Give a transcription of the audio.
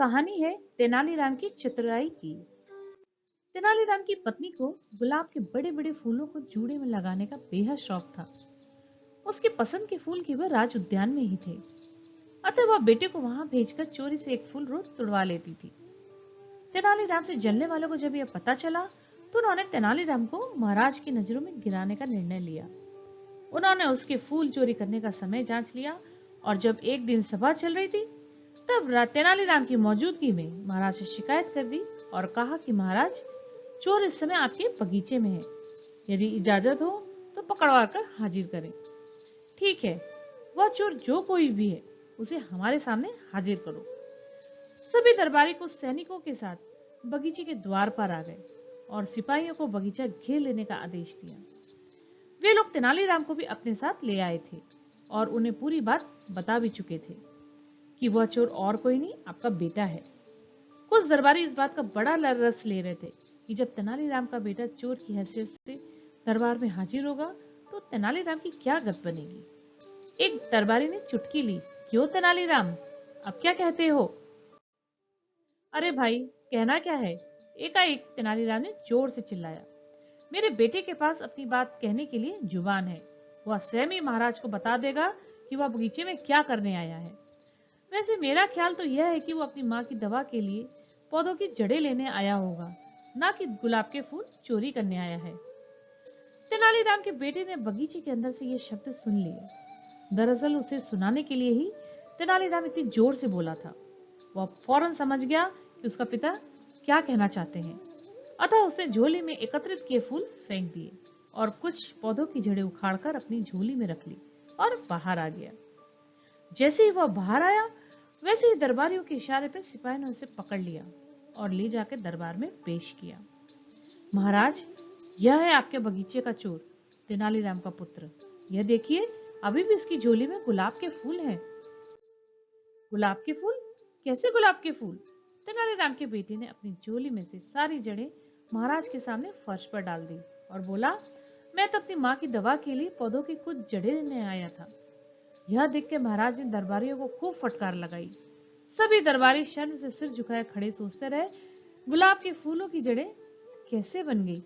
कहानी है तेनालीराम की चतुराई की। तेनालीराम की पत्नी को गुलाब के बड़े बड़े फूलों को जूड़े में लगाने का बेहद शौक था। उसकी पसंद के फूल केवल राज उद्यान में ही थे, अतः वह बेटे को वहां भेजकर चोरी से एक फूल रोज तुड़वा लेती थी। तेनालीराम से जलने वालों को जब यह पता चला तो उन्होंने तेनालीराम को महाराज की नजरों में गिराने का निर्णय लिया। उन्होंने उसके फूल चोरी करने का समय जांच लिया और जब एक दिन सभा चल रही थी तब तेनालीराम की मौजूदगी में महाराज से शिकायत कर दी और कहा कि महाराज, चोर इस समय आपके बगीचे में है। यदि इजाजत हो तो पकड़वा कर हाजिर करें। ठीक है, वह चोर जो कोई भी है उसे हमारे सामने हाजिर करो। सभी दरबारी को सैनिकों के साथ बगीचे के द्वार पर आ गए और सिपाहियों को बगीचा घेर लेने का आदेश दिया। वे लोग तेनालीराम को भी अपने साथ ले आए थे और उन्हें पूरी बात बता भी चुके थे कि वह चोर और कोई नहीं, आपका बेटा है। कुछ दरबारी इस बात का बड़ा रस ले रहे थे कि जब तेनालीराम का बेटा चोर की हैसियत से दरबार में हाजिर होगा तो तेनालीराम की क्या गत बनेगी। एक दरबारी ने चुटकी ली, क्यों तेनालीराम, अब क्या कहते हो? अरे भाई, कहना क्या है, एकाएक तेनालीराम ने जोर से चिल्लाया। मेरे बेटे के पास अपनी बात कहने के लिए जुबान है। वह स्वयं ही महाराज को बता देगा कि वह बगीचे में क्या करने आया है। वैसे मेरा ख्याल तो यह है कि वो अपनी माँ की दवा के लिए पौधों की जड़ें लेने आया होगा, ना कि गुलाब के फूल चोरी करने आया है। तेनालीराम के बेटे ने बगीचे के अंदर से ये शब्द सुन लिए। दरअसल उसे सुनाने के लिए ही तेनालीराम इतनी जोर से बोला था। वह फौरन समझ गया कि उसका पिता क्या कहना चाहते हैं, अतः उसने झोली में एकत्रित किए फूल फेंक दिए और कुछ पौधों की जड़ें उखाड़कर अपनी झोली में रख ली और बाहर आ गया। जैसे ही वह बाहर आया वैसे ही दरबारियों के इशारे पर सिपाही ने उसे पकड़ लिया और ले जाकर दरबार में पेश किया। महाराज, यह है आपके बगीचे का चोर, तेनालीराम का पुत्र। यह देखिए, अभी भी इसकी झोली में गुलाब के फूल हैं। गुलाब के फूल? कैसे गुलाब के फूल? तेनालीराम के बेटे ने अपनी झोली में से सारी जड़ें महाराज के सामने फर्श पर डाल दी और बोला, मैं तो अपनी माँ की दवा के लिए पौधों की कुछ जड़ें लेने आया था। यह देख के महाराज ने दरबारियों को खूब फटकार लगाई। सभी दरबारी शर्म से सिर झुकाए खड़े सोचते रहे, गुलाब के फूलों की जड़ें कैसे बन गई।